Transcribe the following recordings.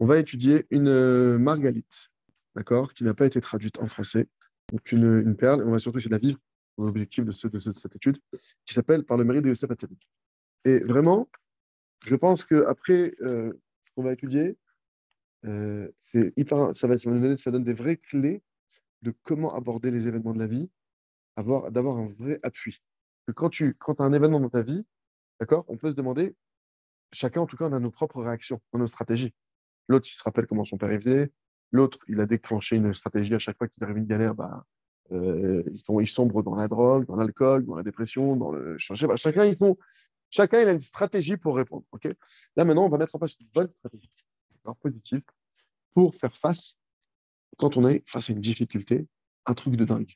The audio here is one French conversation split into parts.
On va étudier une margalite, d'accord, qui n'a pas été traduite en français. Donc une perle, et on va surtout essayer de la vivre, l'objectif de cette étude, qui s'appelle Par le mérite de Yosef Hatzadik. Et vraiment, je pense qu'après ce qu'on va étudier, c'est hyper, ça donne des vraies clés de comment aborder les événements de la vie, d'avoir un vrai appui. Que quand tu as un événement dans ta vie, d'accord, on peut se demander, chacun en tout cas, on a nos propres réactions, nos stratégies. L'autre, il se rappelle comment son père il faisait. L'autre, il a déclenché une stratégie à chaque fois qu'il arrive une galère, bah, il sombre dans la drogue, dans l'alcool, dans la dépression, dans le. Je sais pas, chacun il a une stratégie pour répondre. Ok. Là maintenant, on va mettre en place une bonne stratégie, alors positive, pour faire face quand on est face à une difficulté, un truc de dingue,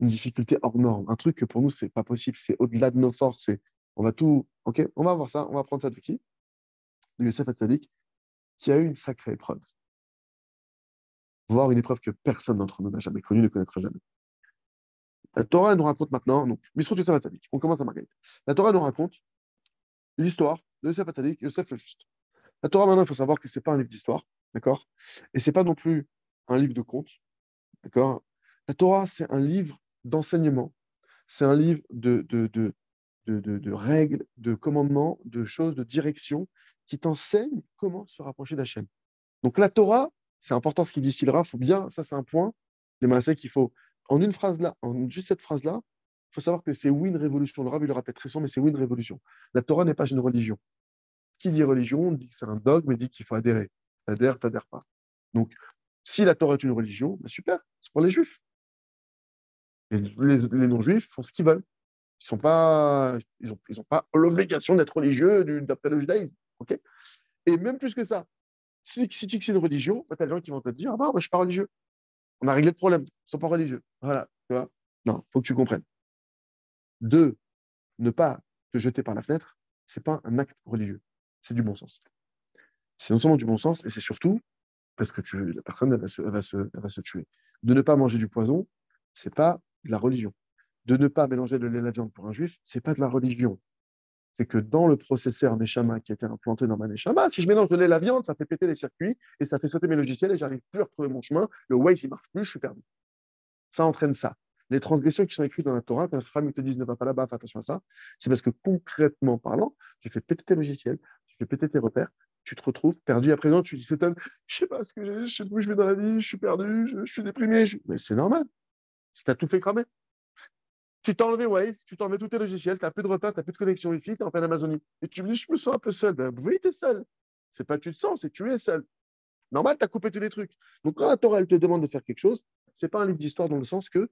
une difficulté hors norme, un truc que pour nous c'est pas possible, c'est au-delà de nos forces. On va tout. Ok. On va voir ça. On va prendre ça de qui? De Youssef Hatzadik, qui a eu une sacrée épreuve. Voir une épreuve que personne d'entre nous n'a jamais connue, ne connaîtra jamais. La Torah nous raconte maintenant, donc, Misrou Yosef Hatzadik, on commence à Marguerite. La Torah nous raconte l'histoire de Yosef Hatzadik, Yosef le Juste. La Torah, maintenant, il faut savoir que ce n'est pas un livre d'histoire, d'accord? Et ce n'est pas non plus un livre de contes, d'accord? La Torah, c'est un livre d'enseignement, c'est un livre de règles, de commandements, de choses, de direction qui t'enseigne comment se rapprocher d'Hachem. Donc la Torah, c'est important ce qu'il dit Silra, faut bien, ça c'est un point, les maaseh qu'il faut, en une phrase là, en juste cette phrase-là, il faut savoir que c'est oui une révolution. Le Rav, il le répète très souvent, mais c'est oui une révolution. La Torah n'est pas une religion. Qui dit religion dit que c'est un dogme et dit qu'il faut adhérer. T'adhères, t'adhères pas. Donc, si la Torah est une religion, ben super, c'est pour les juifs. Les non-juifs font ce qu'ils veulent. Ils ont pas l'obligation d'être religieux d'après le judaïsme. Ok. Et même plus que ça, si tu dis que c'est une religion, bah, tu as des gens qui vont te dire, ah bah, moi, je ne suis pas religieux. On a réglé le problème. Ils ne sont pas religieux. Voilà. Tu vois. Non, il faut que tu comprennes. Deux, ne pas te jeter par la fenêtre, ce n'est pas un acte religieux. C'est du bon sens. C'est non seulement du bon sens, et c'est surtout parce que la personne, elle va se tuer. De ne pas manger du poison, ce n'est pas de la religion. De ne pas mélanger le lait et la viande pour un juif, ce n'est pas de la religion. C'est que dans le processeur Neshama qui a été implanté dans ma Neshama, si je mélange le lait et la viande, ça fait péter les circuits et ça fait sauter mes logiciels et j'arrive plus à retrouver mon chemin. Le Waze, il marche plus, je suis perdu. Ça entraîne ça. Les transgressions qui sont écrites dans la Torah, quand les femmes te disent ne va pas là-bas, fais attention à ça, c'est parce que concrètement parlant, tu fais péter tes logiciels, tu fais péter tes repères, tu te retrouves perdu. À présent, tu dis c'est un, je sais pas ce que j'ai, je sais plus où je vais dans la vie, je suis perdu, je suis déprimé. Mais c'est normal. Si tu as tout fait cramer. Tu t'as enlevé Waze, tu t'as enlevé tous tes logiciels, tu n'as plus de repères, tu n'as plus de connexion Wi-Fi, tu es en pleine Amazonie. Et tu me dis, je me sens un peu seul. Ben, oui, tu es seul. C'est pas tu te sens, c'est tu es seul. Normal, tu as coupé tous les trucs. Donc, quand la Torah, elle te demande de faire quelque chose, c'est pas un livre d'histoire dans le sens que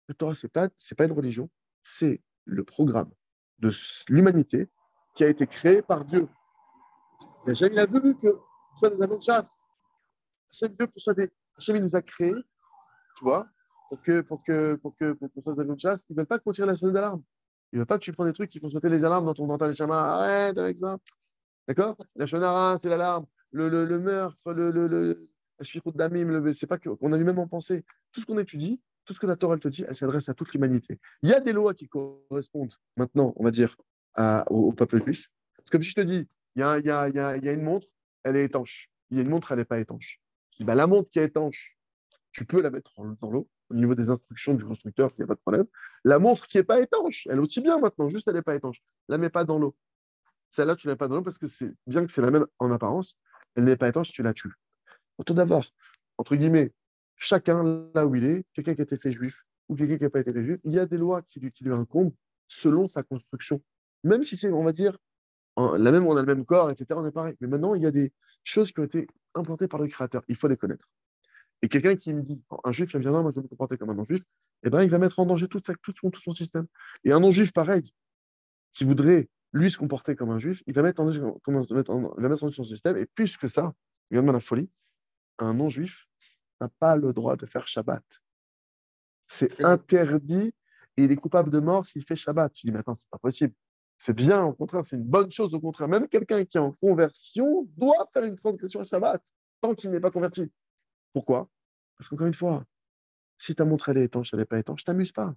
la Torah, c'est pas une religion, c'est le programme de l'humanité qui a été créé par Dieu. Hachem, il a voulu que ce soit des avions de chasse. Hachem, Dieu, Hachem, il nous a créés, tu vois, pour qu'on fasse des avions de chasse. Ils ne veulent pas qu'on tire la sonnette d'alarme. Ils ne veulent pas que tu prends des trucs qui font sauter les alarmes dans ta neshama. Arrête avec ça. D'accord? La shonara, c'est l'alarme. Le meurtre, la shfichut damim, c'est pas qu'on a lui-même en pensée. Tout ce qu'on étudie, tout ce que la Torah elle te dit, elle s'adresse à toute l'humanité. Il y a des lois qui correspondent maintenant, on va dire, au peuple juif. C'est comme si je te dis, il y a une montre, elle est étanche. Il y a une montre, elle n'est pas étanche. Je dis, bah, la montre qui est étanche, tu peux la mettre dans l'eau. Au niveau des instructions du constructeur, il n'y a pas de problème. La montre qui n'est pas étanche, elle est aussi bien maintenant, juste elle n'est pas étanche. La mets pas dans l'eau. Celle-là, tu ne la mets pas dans l'eau parce que c'est bien que c'est la même en apparence, elle n'est pas étanche, tu la tues. Autant d'avoir, entre guillemets, chacun là où il est, quelqu'un qui a été fait juif ou quelqu'un qui n'a pas été fait juif, il y a des lois qui lui incombent selon sa construction. Même si c'est, on va dire, on a le même corps, etc., on est pareil. Mais maintenant, il y a des choses qui ont été implantées par le Créateur. Il faut les connaître. Et quelqu'un qui me dit, un juif, il va me dire, non, moi je vais me comporter comme un non-juif, eh ben, il va mettre en danger tout son système. Et un non-juif, pareil, qui voudrait, lui, se comporter comme un juif, il va mettre en danger, il va mettre en danger son système. Et plus que ça, regarde-moi la folie, un non-juif n'a pas le droit de faire Shabbat. C'est interdit et il est coupable de mort s'il fait Shabbat. Tu dis, mais attends, c'est pas possible. C'est bien, au contraire, c'est une bonne chose, au contraire. Même quelqu'un qui est en conversion doit faire une transgression à Shabbat tant qu'il n'est pas converti. Pourquoi? Parce qu'encore une fois, si ta montre elle est étanche, elle n'est pas étanche, t'amuses pas.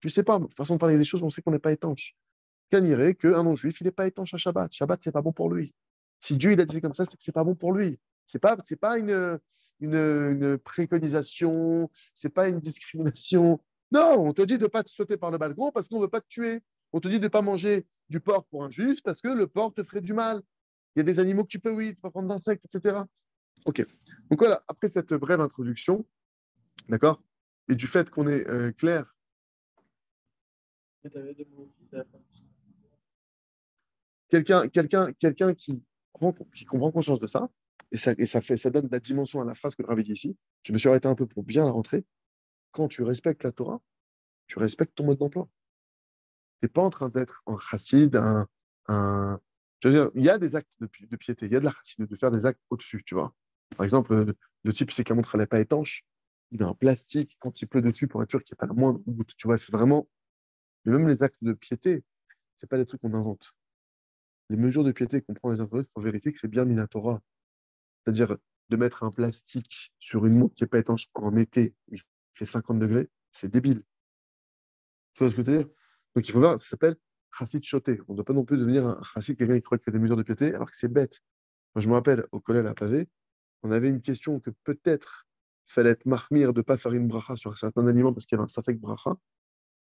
Tu sais pas, façon de parler des choses, on sait qu'on n'est pas étanche. Qu'un irait qu'un non-juif, il n'est pas étanche à Shabbat. Shabbat, c'est pas bon pour lui. Si Dieu il a dit comme ça, c'est que c'est pas bon pour lui. C'est pas une préconisation, c'est pas une discrimination. Non, on te dit de ne pas te sauter par le balcon parce qu'on ne veut pas te tuer. On te dit de ne pas manger du porc pour un juif parce que le porc te ferait du mal. Il y a des animaux que tu peux, oui, tu peux prendre d'insectes, etc. Ok. Donc voilà, après cette brève introduction, d'accord, et du fait qu'on est clair, quelqu'un qui prend conscience de ça, ça donne de la dimension à la phrase que le Rav dit ici. Je me suis arrêté un peu pour bien la rentrer. Quand tu respectes la Torah, tu respectes ton mode d'emploi. Tu n'es pas en train d'être un chassid, je veux dire, il y a des actes de piété, il y a de la chassid, de faire des actes au-dessus, tu vois. Par exemple, le type, il sait que la montre n'est pas étanche, il met un plastique quand il pleut dessus pour être sûr qu'il n'y ait pas la moindre goutte. Tu vois, c'est vraiment. Mais même les actes de piété, c'est pas des trucs qu'on invente. Les mesures de piété qu'on prend les uns pour les autres, il faut vérifier que c'est bien Minatora. C'est-à-dire de mettre un plastique sur une montre qui n'est pas étanche en été, il fait 50 degrés, c'est débile. Tu vois ce que je veux dire? Donc il faut voir, ça s'appelle chassid choté. On ne doit pas non plus devenir un chassid, quelqu'un qui croit qu'il fait des mesures de piété, alors que c'est bête. Moi, je me rappelle, au collège à Pavé, on avait une question que peut-être fallait être mahmir de ne pas faire une bracha sur certains aliments parce qu'il y avait un safek bracha.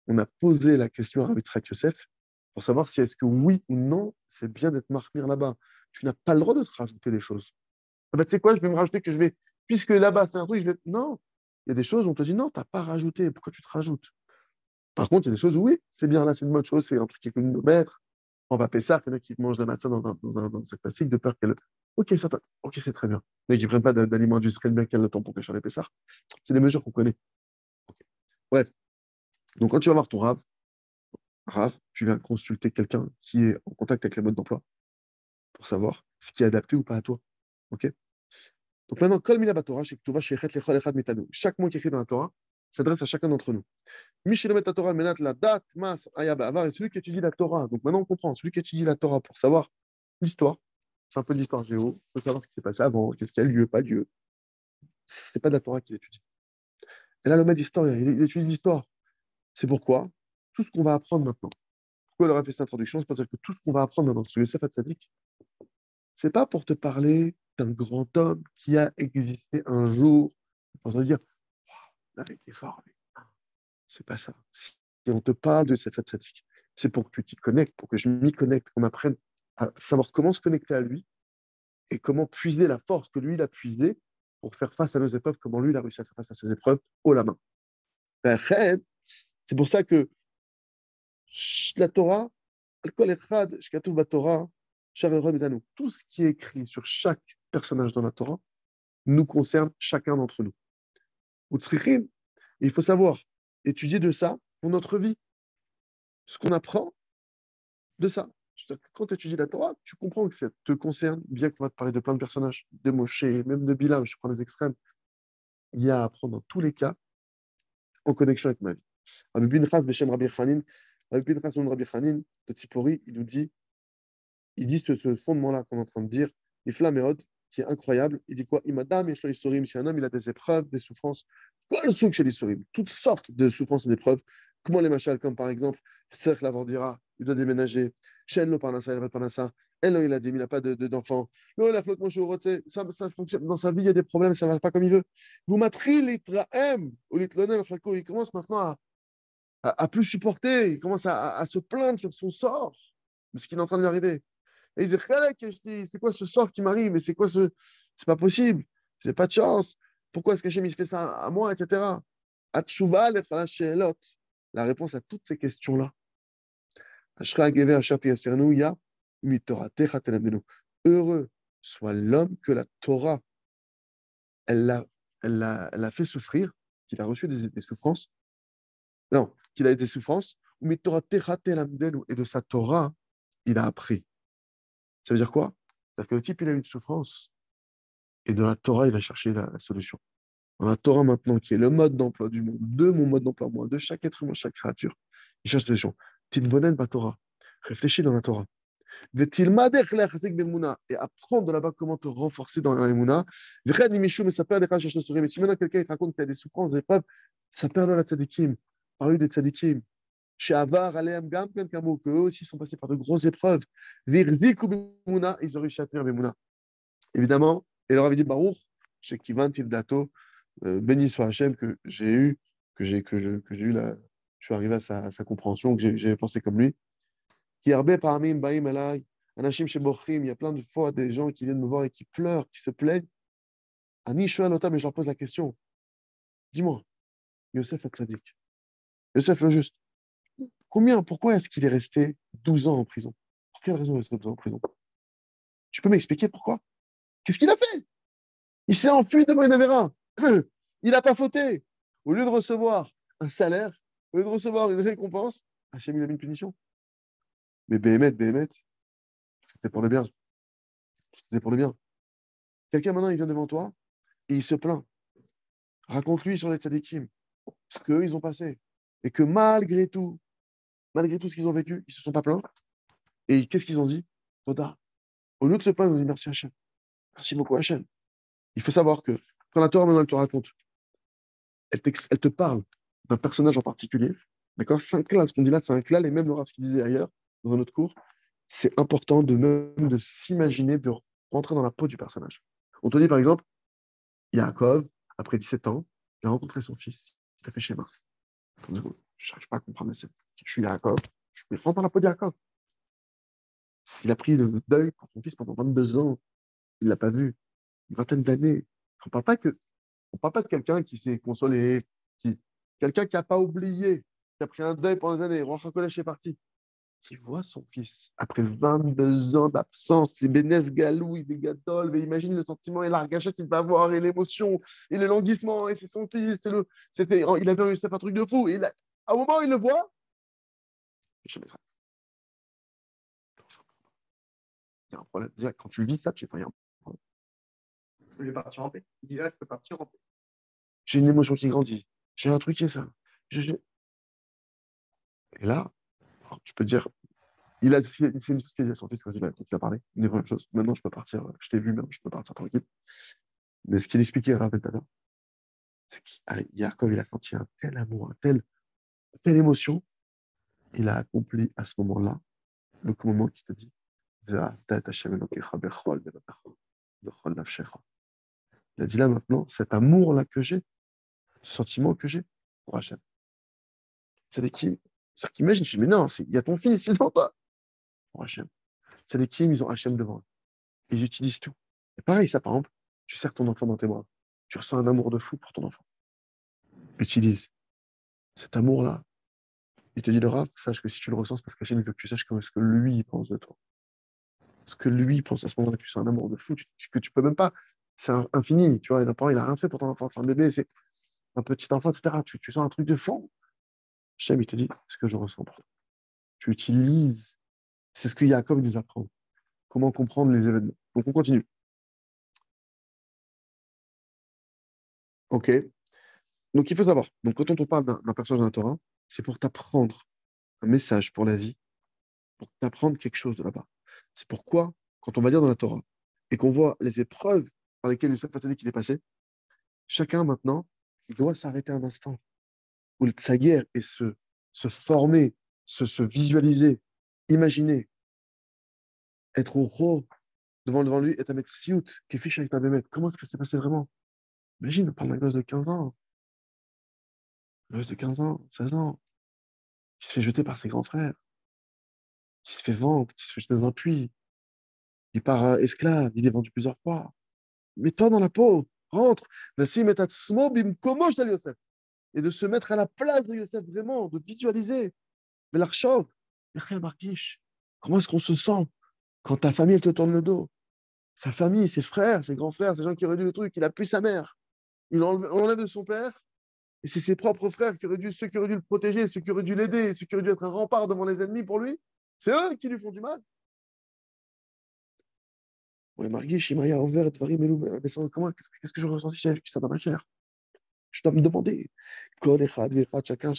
On a posé la question à Rabbi Tzrak Yosef pour savoir si est-ce que oui ou non, c'est bien d'être mahmir là-bas. Tu n'as pas le droit de te rajouter des choses. Ah bah, tu sais quoi, je vais me rajouter que je vais, puisque là-bas c'est un truc, je vais. Non, il y a des choses où on te dit non, tu n'as pas rajouté, pourquoi tu te rajoutes? Par contre, il y a des choses où oui, c'est bien là, c'est une bonne chose, c'est un truc qui est connu de nos maîtres. On va ça, il y en a qui mangent la matzah dans un sac plastique de peur qu'elle. Ok, ça, ok, c'est très bien. Mais qui ne prennent pas d'aliments industriels bien qu'elle le temps pour cacher les pessards. C'est des mesures qu'on connaît. Ok. Bref, donc quand tu vas voir ton Rav, tu viens consulter quelqu'un qui est en contact avec les modes d'emploi pour savoir ce qui est adapté ou pas à toi. Ok. Donc maintenant, Kol Mina Batorah, Shektuva, Shechet Lechol Echad Mitanu. Chaque mot qui est écrit dans la Torah s'adresse à chacun d'entre nous. Mishilemet la Torah, Menat la Dat, Mas, Ayaba, Avar, et celui qui étudie la Torah. Donc maintenant, on comprend. Celui qui étudie la Torah pour savoir l'histoire, c'est un peu d'histoire géo, pour savoir ce qui s'est passé avant, qu'est-ce qui a lieu, pas lieu. C'est pas de la Torah qu'il étudie. Et là, le maître d'histoire, il étudie l'histoire. C'est pourquoi tout ce qu'on va apprendre maintenant. Pourquoi il aura fait cette introduction? C'est pour dire que tout ce qu'on va apprendre maintenant sur Yosef Hatzadik, c'est pas pour te parler d'un grand homme qui a existé un jour, pour te dire, il a été fort, lui. C'est pas ça. Si on te parle de Yosef Hatzadik, c'est pour que tu t'y connectes, pour que je m'y connecte, qu'on apprenne à savoir comment se connecter à lui et comment puiser la force que lui, il a puisée pour faire face à nos épreuves, comment lui, il a réussi à faire face à ses épreuves haut la main. C'est pour ça que la Torah, tout ce qui est écrit sur chaque personnage dans la Torah nous concerne chacun d'entre nous. Il faut savoir étudier de ça pour notre vie. Ce qu'on apprend de ça. Quand tu étudies la Torah, tu comprends que ça te concerne, bien qu'on va te parler de plein de personnages, de Moshe, même de Bilam, je prends les extrêmes. Il y a à apprendre dans tous les cas en connexion avec ma vie. Rabbi Pinchas, Beshem Rabbi Chanin, Rabbi Pinchas, Rabbi Chanin, de Tzipori, il dit ce fondement-là qu'on est en train de dire, les flamméodes, qui est incroyable. Il dit quoi? Imadam, si un homme, il a des épreuves, des souffrances, quoi le souk chez les souris, toutes sortes de souffrances et d'épreuves. Comment les machals, comme par exemple, Tzerk Lavordira, il doit déménager, Shen Lo Parnassa, il Parnassa, Elo il a dit, il n'a pas d'enfant. Lo la flotte ça fonctionne. Dans sa vie, il y a des problèmes, ça ne va pas comme il veut. Vous matril litraem, ou litlonel, il commence maintenant à plus supporter, il commence à se plaindre sur son sort, de ce qui est en train de lui arriver. Et il dit, c'est quoi ce sort qui m'arrive? Mais c'est quoi ce. C'est pas possible. J'ai pas de chance. Pourquoi est-ce que Hachem il fait ça à moi, etc. Atchouva, la réponse à toutes ces questions-là. Heureux soit l'homme que la Torah, elle l'a fait souffrir, qu'il a reçu des souffrances. Non, qu'il a eu des souffrances. Et de sa Torah, il a appris. Ça veut dire quoi? C'est-à-dire que le type, il a eu une souffrance. Et dans la Torah, il va chercher la solution. Dans la Torah maintenant, qui est le mode d'emploi du monde, de mon mode d'emploi, moi, de chaque être humain, chaque créature, il cherche la solution. Tinbonen ba Torah. Réfléchis dans la Torah. Et apprendre de là-bas comment te renforcer dans l'Emouna. Mais si maintenant quelqu'un te raconte qu'il y a des souffrances, des épreuves, ça perd la tzadikim. Parle des tzadikim. Chez Avar, Aleem, Gam, Kamo, qu'eux aussi sont passés par de grosses épreuves. Ils ont réussi à tenir Bemouna. Évidemment, Et il leur avait dit, Baruch, chez Kivan Tildato, béni soit Hachem que j'ai eu, que j'ai eu là, je suis arrivé à sa compréhension, que j'ai pensé comme lui. Qui הרבה פעמים באים אליי, אנשים שבוכים, il y a plein de fois des gens qui viennent me voir et qui pleurent, qui se plaignent. אני שואל אותם et je leur pose la question, dis-moi, Yosef Hatzadik, Yosef le juste, pourquoi est-ce qu'il est resté 12 ans en prison? Pour quelle raison il est resté 12 ans en prison? Tu peux m'expliquer pourquoi? Qu'est-ce qu'il a fait? Il s'est enfui devant une avéra. Il n'a pas fauté. Au lieu de recevoir un salaire, au lieu de recevoir une récompense, Hachem, il a mis une punition. Mais Béhémet, c'était pour le bien. C'était pour le bien. Quelqu'un maintenant, il vient devant toi et il se plaint. Raconte-lui sur les tzadikim ce qu'eux, ils ont passé. Et que malgré tout ce qu'ils ont vécu, ils ne se sont pas plaints. Et qu'est-ce qu'ils ont dit? Toda. Au lieu de se plaindre, ils ont dit merci Hachem. Merci beaucoup Hachem. Il faut savoir que quand la Torah maintenant elle te raconte, elle te parle d'un personnage en particulier, d'accord? C'est un clal, ce qu'on dit là, c'est un clal, et même Laura, ce qu'il disait ailleurs, dans un autre cours, c'est important de s'imaginer, de rentrer dans la peau du personnage. On te dit par exemple, Yaakov, après 17 ans, il a rencontré son fils, il a fait schéma. Je n'arrive pas à comprendre. Je suis Yaakov, je me rentre dans la peau de Yaakov. S'il a pris le deuil pour son fils pendant 22 ans, il ne l'a pas vu, une vingtaine d'années. On ne parle pas de quelqu'un qui s'est consolé, quelqu'un qui n'a pas oublié, qui a pris un deuil pendant des années. Roi Hakodesh est parti. Qui voit son fils après 22 ans d'absence, c'est Bénès Galou, il est Gadol, mais imagine le sentiment et l'argachet qu'il va avoir, et l'émotion, et le languissement, et c'est son fils, il avait réussi à faire un truc de fou, et à un moment, il le voit, je me il y a un problème. Déjà, quand tu vis ça, tu sais pas, il y a un problème. Je vais partir en paix. Il dit là, je peux partir en paix. J'ai une émotion qui grandit, j'ai un truc qui est ça. Et là, alors, tu peux dire, c'est une chose qu'il a dit à son fils quand il a parlé, une vraie chose. Maintenant, je peux partir, je t'ai vu, maintenant, je peux partir tranquille. Mais ce qu'il expliquait, Rav Tana, c'est qu'Yaakov, il a senti un tel amour, telle émotion, il a accompli à ce moment-là le moment qui te dit Ve'ahavta et Hashem Elokecha bechol levavecha vechol nafshecha. Il a dit là maintenant, cet amour-là que j'ai, ce sentiment que j'ai pour Hachem. C'est qu'imagine, je dis, mais non, il y a ton fils, il est devant toi, pour Hachem. C'est des Kim, ils ont Hachem devant eux. Ils utilisent tout. Et pareil, ça, par exemple, tu serres ton enfant dans tes bras. Tu ressens un amour de fou pour ton enfant. Utilise cet amour-là. Il te dit, le Rav, sache que si tu le ressens, c'est parce qu'Hachem veut que tu saches ce que lui pense de toi. Ce que lui pense à ce moment-là, tu sens un amour de fou que tu peux même pas. C'est infini, tu vois. Le parent, il a rien fait pour ton enfant. C'est un bébé, c'est un petit enfant, etc. Tu sens un truc de fou. Hachem, il te dit, c'est ce que je ressens pour toi. Tu utilises. C'est ce que Yaakov nous apprend. Comment comprendre les événements. Donc, on continue. OK. Donc, il faut savoir. Donc, quand on te parle d'un personnage dans la Torah, c'est pour t'apprendre un message pour la vie, pour t'apprendre quelque chose de là-bas. C'est pourquoi, quand on va lire dans la Torah et qu'on voit les épreuves par lesquelles Youssef Hatzadik il est passé, chacun maintenant, il doit s'arrêter un instant où le tsaguer et se former, se visualiser, imaginer, être au ro devant lui et à mettre siout, qui fiche avec ta bémette. Comment est-ce que ça s'est passé vraiment? Imagine, on parle d'un gosse de 15 ans, un gosse de 15 ans, 16 ans, qui se fait jeter par ses grands frères, qui se fait vendre, qui se fait jeter dans un puits, il part esclave, il est vendu plusieurs fois. Mets-toi dans la peau, rentre. Nassim et Atzmo bimkomo shel Yosef. Et de se mettre à la place de Yosef, vraiment, de visualiser. Mais l'archov, rien marquiche. Comment est-ce qu'on se sent quand ta famille elle te tourne le dos? Sa famille, ses frères, ses grands frères, ces gens qui auraient dû le truc, il a pu sa mère. On enlève de son père, et c'est ses propres frères ceux qui auraient dû le protéger, ceux qui auraient dû l'aider, ceux qui auraient dû être un rempart devant les ennemis pour lui. C'est eux qui lui font du mal. Ouais, Marguerite, il m'a ouvert, qu'est-ce que je ressenti si j'avais vécu ça dans ma chair? Je dois me demander. Chacun,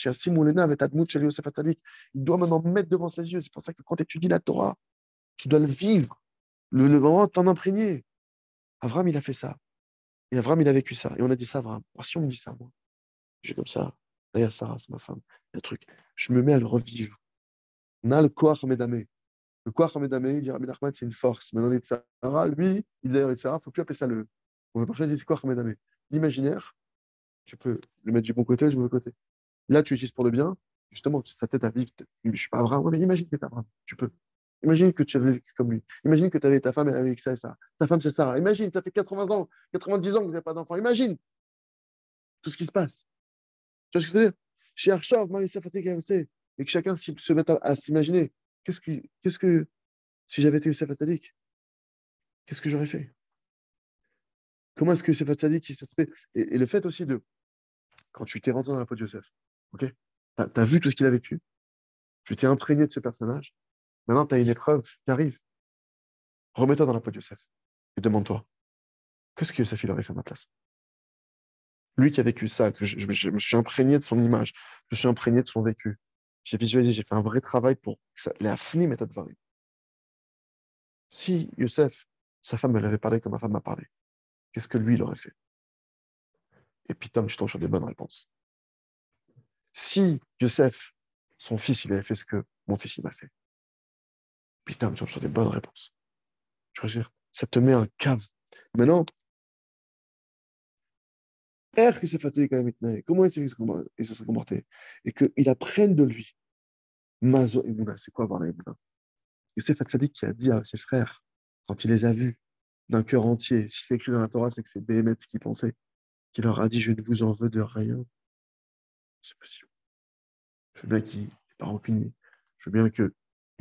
il doit maintenant mettre devant ses yeux. C'est pour ça que quand tu étudies la Torah, tu dois le vivre, le vraiment t'en imprégner. Avram, il a fait ça. Et Avram, il a vécu ça. Et on a dit ça, Avram. Alors, si on me dit ça, moi, je suis comme ça. D'ailleurs, Sarah, c'est ma femme. Il y a un truc. Je me mets à le revivre. On a le Koach Medame. Le Koach Medame, il dit Rabbi Nachman, c'est une force. Maintenant, les Tzara, lui, il d'ailleurs, les Tzara, il ne faut plus appeler ça On veut partager, c'est quoi Ahmed Amé? L'imaginaire, tu peux le mettre du bon côté ou du mauvais côté. Là, tu utilises pour le bien, justement, ta tête à vivre. Je suis pas Abraham, mais imagine que tu es Abraham. Tu peux. Imagine que tu avais vécu comme lui. Imagine que tu avais ta femme, elle avait vécu ça et ça. Ta femme, c'est Sarah. Imagine, ça fait 80 ans, 90 ans que vous n'avez pas d'enfant. Imagine tout ce qui se passe. Tu vois ce que je veux dire? Chez Arshov, Marissa Fatih, et que chacun se mette à s'imaginer. Qu'est-ce que, si j'avais été Youssef Atzadik, qu'est-ce que j'aurais fait? Comment est-ce que Youssef Atzadik, il se fait? Et le fait aussi de, quand tu t'es rentré dans la peau de Youssef, ok? T'as vu tout ce qu'il a vécu, tu t'es imprégné de ce personnage, maintenant tu as une épreuve qui arrive. Remets-toi dans la peau de Youssef et demande-toi, qu'est-ce que Youssef il aurait fait à ma place? Lui qui a vécu ça, que je me suis imprégné de son image, je me suis imprégné de son vécu. J'ai visualisé, j'ai fait un vrai travail pour ça. Les affini méthode varie. Si Youssef, sa femme, elle avait parlé comme ma femme m'a parlé, qu'est-ce que lui, il aurait fait? Et puis, Tom, tu tombes sur des bonnes réponses. Si Youssef, son fils, il avait fait ce que mon fils, il m'a fait, puis Tom, tu tombes sur des bonnes réponses. Je veux dire, ça te met un cave. Maintenant, R que s'est fatigué quand même, comment il se serait comporté? Et qu'il apprenne de lui. Mazo et Mouna, c'est quoi avoir la Mouna? Youssef Hatzadik qui a dit à ses frères, quand il les a vus d'un cœur entier, si c'est écrit dans la Torah, c'est que c'est Béhémet ce qu'il pensait, qui leur a dit, je ne vous en veux de rien. C'est possible. Je veux bien qu'il n'ait pas rancunier. Je veux bien qu'il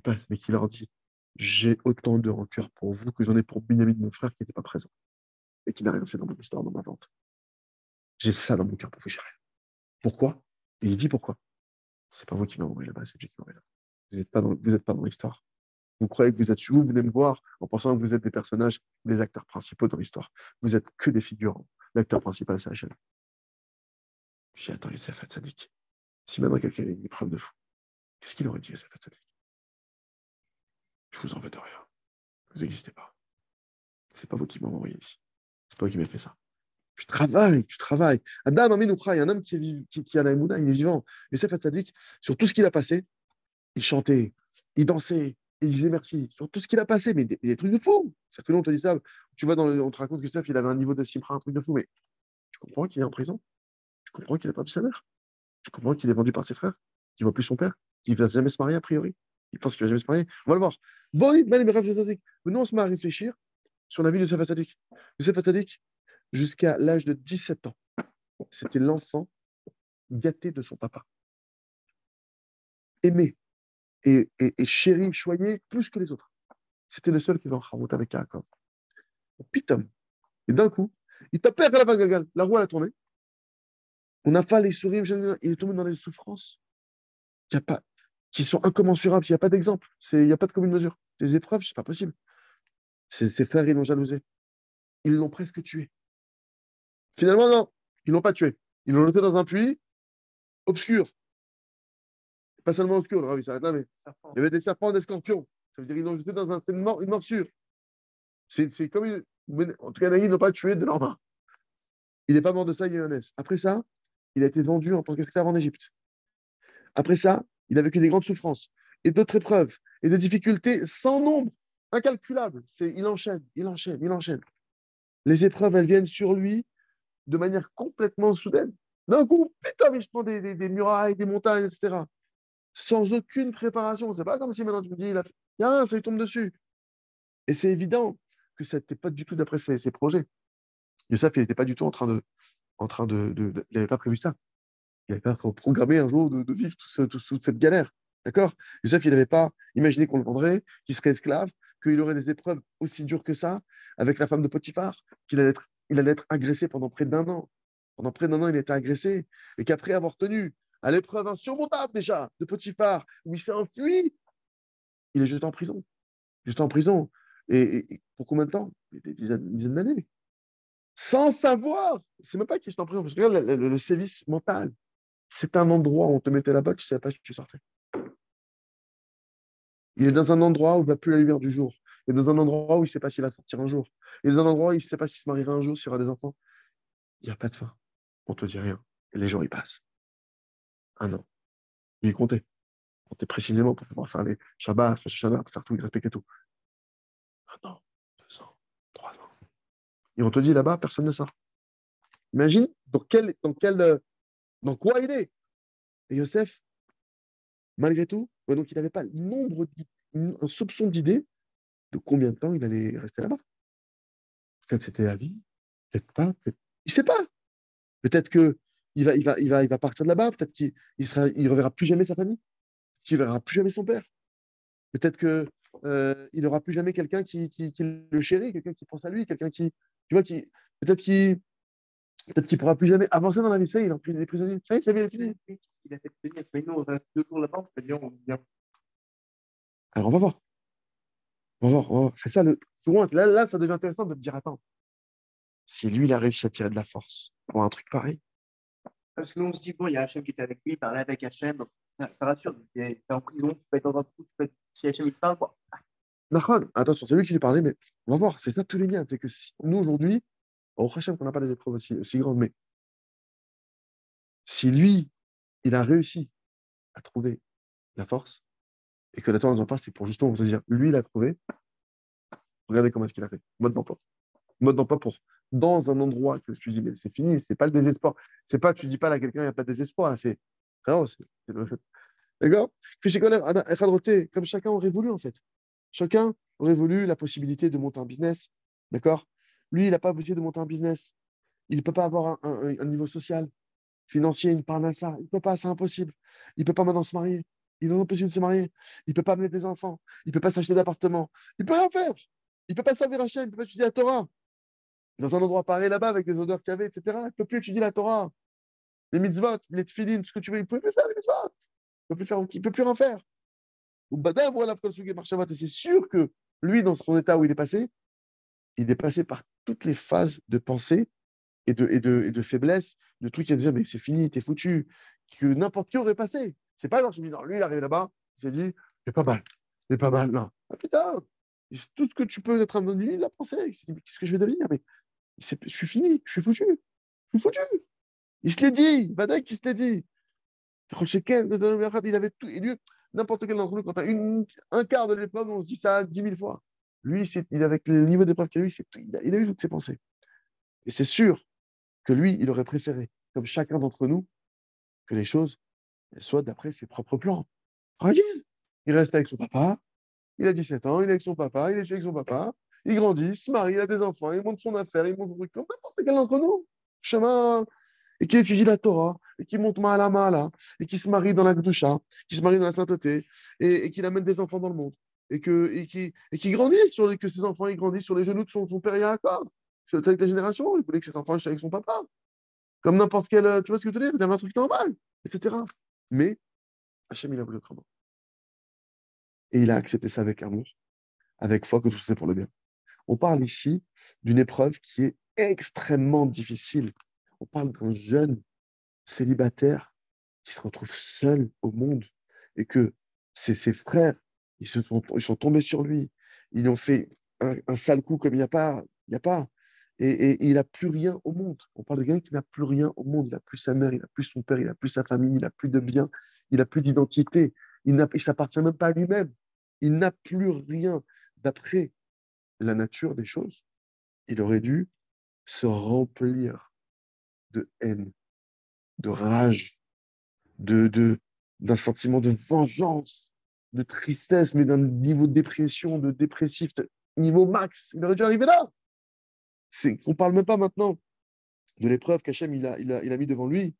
passe, mais qu'il leur dit, j'ai autant de rancœur pour vous que j'en ai pour Binyamin, mon frère, qui n'était pas présent et qui n'a rien fait dans mon histoire, dans ma vente. J'ai ça dans mon cœur pour vous, j'ai rien. Pourquoi? Et il dit pourquoi. C'est pas vous qui m'avez envoyé là-bas, c'est Dieu qui m'a envoyé là. Vous êtes pas dans l'histoire. Vous croyez que vous êtes où, vous venez me voir en pensant que vous êtes des personnages, des acteurs principaux dans l'histoire. Vous êtes que des figurants. L'acteur principal, c'est Hachem. J'ai attends, Youssef Hatzadik. Si maintenant quelqu'un a une preuve de fou, qu'est-ce qu'il aurait dit, Youssef Hatzadik? Je vous en veux de rien. Vous n'existez pas. C'est pas vous qui m'avez envoyé ici. C'est pas vous qui m'avez fait ça. Tu travailles. Adam Aminoucha, il y a un homme qui a la Emouna, il est vivant. Youssef Hatzadik, sur tout ce qu'il a passé, il chantait, il dansait, il disait merci. Sur tout ce qu'il a passé, mais des trucs de fou. C'est que nous, on te dit ça. Tu vois, on te raconte que Youssef, il avait un niveau de Simra, un truc de fou, mais tu comprends qu'il est en prison. Tu comprends qu'il a perdu sa mère. Tu comprends qu'il est vendu par ses frères, qu'il ne voit plus son père, qu'il ne va jamais se marier a priori. Il pense qu'il ne va jamais se marier. On va le voir. Bon, mais nous, on se met à réfléchir sur la vie de Youssef Hatzadik. Youssef Hatzadik, jusqu'à l'âge de 17 ans, c'était l'enfant gâté de son papa. Aimé et chéri, choyé plus que les autres. C'était le seul qui va en Harout avec Yaakov. Pitam. Et d'un coup, il tapait à la vague, la roue elle a tourné. On n'a pas les sourires, il est tombé dans des souffrances qui, a pas, qui sont incommensurables, il n'y a pas d'exemple, il n'y a pas de commune mesure. Des épreuves, c'est pas possible. Ses frères, ils l'ont jalousé. Ils l'ont presque tué. Finalement, non, ils l'ont pas tué. Ils l'ont jeté dans un puits obscur. Pas seulement obscur, le ravi s'arrête là, mais il y avait des serpents, des scorpions. Ça veut dire qu'ils l'ont jeté dans une morsure. C'est comme en tout cas, ils ne l'ont pas tué de leur main. Il n'est pas mort de ça, il y a eu un S. Après ça, il a été vendu en tant qu'esclave en Égypte. Après ça, il a vécu des grandes souffrances et d'autres épreuves et des difficultés sans nombre, incalculables. Il enchaîne, il enchaîne, il enchaîne. Les épreuves, elles viennent sur lui de manière complètement soudaine. D'un coup, putain, mais je prends des murailles, des montagnes, etc. Sans aucune préparation. C'est pas comme si maintenant tu me dis, il y a rien, ça lui tombe dessus. Et c'est évident que ça n'était pas du tout d'après ses projets. Youssef, il n'était pas du tout il n'avait pas prévu ça. Il n'avait pas programmé un jour de vivre toute cette galère. D'accord? Youssef, il n'avait pas imaginé qu'on le vendrait, qu'il serait esclave, qu'il aurait des épreuves aussi dures que ça avec la femme de Potiphar, il allait être agressé pendant près d'un an. Pendant près d'un an, il était agressé. Et qu'après avoir tenu à l'épreuve insurmontable déjà de Potiphar, où il s'est enfui, il est jeté en prison. Juste en prison. Et pour combien de temps? Des dizaines d'années. Sans savoir. C'est même pas qu'il est en prison. Parce que regarde le sévice mental. C'est un endroit où on te mettait là-bas, tu ne savais pas si tu sortais. Il est dans un endroit où il ne va plus la lumière du jour. Il est dans un endroit où il ne sait pas s'il va sortir un jour. Il est dans un endroit où il ne sait pas s'il se mariera un jour, s'il aura des enfants. Il n'y a pas de fin. On ne te dit rien. Et les jours, ils passent. Un an. Lui, il comptait. Il comptait précisément pour pouvoir faire les Shabbats, Rosh Hashanah, pour faire tout, il respectait tout. Un an, 2 ans, 3 ans. Et on te dit là-bas, personne ne sort. Imagine dans quoi il est. Et Yosef, malgré tout, ouais, donc il n'avait pas le nombre un soupçon d'idée de combien de temps il allait rester là-bas. Peut-être c'était à vie, peut-être pas, il ne sait pas. Peut-être que il va partir de là-bas, peut-être il reverra plus jamais sa famille, qu'il verra plus jamais son père. Peut-être que il n'aura plus jamais quelqu'un qui le chérit, quelqu'un qui pense à lui, quelqu'un qui, tu vois, peut-être qu'il peut-être qu'il pourra plus jamais avancer dans la vie. Ça, il est prisonnier. Ça y est, sa vie est finie. Qu'est-ce qu'il a fait de tenir? Mais nous, on reste 2 jours là-bas, on peut dire, on vient. Alors, on va voir. On va voir, on va voir. C'est ça le. Souvent, là, ça devient intéressant de te dire, attends, si lui, il a réussi à tirer de la force pour un truc pareil. Parce que nous, on se dit, bon, il y a Hachem qui était avec lui, il parlait avec Hachem, ça rassure. T'es en prison, tu peux être dans un trou, tu peux être... si Hachem il te parle, quoi. Nahon, attention, c'est lui qui lui parlait, mais on va voir. C'est ça tous les liens. C'est que nous, aujourd'hui, au Hachem, qu'on n'a pas des épreuves aussi grandes, mais si lui, il a réussi à trouver la force, et que la Torah nous en parle, c'est pour justement te dire, lui, il a trouvé, regardez comment est-ce qu'il a fait. Mode d'emploi. Mode d'emploi pour dans un endroit que tu dis, mais c'est fini, c'est pas le désespoir. C'est pas, tu dis pas là à quelqu'un, il n'y a pas de désespoir, là, c'est. Frérot, d'accord? Que chez Colère, comme chacun aurait voulu, en fait. Chacun aurait voulu la possibilité de monter un business, d'accord? Lui, il n'a pas la possibilité de monter un business. Il ne peut pas avoir un niveau social, financier, une parnassa. Il ne peut pas, c'est impossible. Il ne peut pas maintenant se marier. Il est impossible de se marier. Il ne peut pas amener des enfants. Il ne peut pas s'acheter d'appartement. Il ne peut rien faire. Il ne peut pas servir Hachem. Il ne peut pas étudier la Torah. Dans un endroit pareil là-bas, avec des odeurs qu'il y avait, etc. Il ne peut plus étudier la Torah. Les mitzvot, les tefillin, tout ce que tu veux. Il ne peut plus faire les mitzvot. Il ne peut plus rien faire. Ou badin, voilà, et c'est sûr que lui, dans son état où il est passé, il est passé par toutes les phases de pensée et de faiblesse, de trucs qui a déjà, mais c'est fini, t'es foutu, que n'importe qui aurait passé. C'est pas genre, je me dis, non, lui, il arrive là-bas, il s'est dit, c'est pas mal, non. Ah putain, tout ce que tu peux être un lui, il a pensé, qu'est-ce que je vais devenir? Mais je suis fini, je suis foutu. Il se l'est dit, Badek, il se l'est dit. Il avait tout, et lui, n'importe quel d'entre nous, quand tu as un quart de l'épreuve, on se dit ça 10 000 fois. Lui, avec le niveau d'épreuve qu'il a eu, il a eu toutes ses pensées. Et c'est sûr que lui, il aurait préféré, comme chacun d'entre nous, que les choses soient d'après ses propres plans. Regarde, il reste avec son papa, il a 17 ans, il est avec son papa, il est avec son papa, il grandit, il se marie, il a des enfants, il monte son affaire, il monte son truc, comme n'importe quel d'entre nous. Chemin, et qui étudie la Torah, et qui monte Mahala Mahala, et qui se marie dans la Gdusha, qui se marie dans la sainteté, et qui amène des enfants dans le monde, et qui grandit que ses enfants ils grandissent sur les genoux de son père Yaakov. C'est avec la génération, il voulait que ses enfants soient avec son papa. Comme n'importe quel, tu vois ce que je veux dire, il avait un truc normal, etc. Mais Hachem, il a voulu autrement. Et il a accepté ça avec amour, avec foi que tout c'est pour le bien. On parle ici d'une épreuve qui est extrêmement difficile. On parle d'un jeune célibataire qui se retrouve seul au monde et que ses frères, ils sont tombés sur lui. Ils ont fait un sale coup comme il n'y a pas. Il y a pas. Et il n'a plus rien au monde. On parle de quelqu'un qui n'a plus rien au monde. Il n'a plus sa mère, il n'a plus son père, il n'a plus sa famille, il n'a plus de biens, il n'a plus d'identité. Il ne s'appartient même pas à lui-même. Il n'a plus rien. D'après la nature des choses, il aurait dû se remplir de haine, de rage, de, de, d'un sentiment de vengeance, de tristesse, mais d'un niveau de dépression, de dépressif, niveau max. Il aurait dû arriver là. On ne parle même pas maintenant de l'épreuve qu'Hachem il a mis devant lui,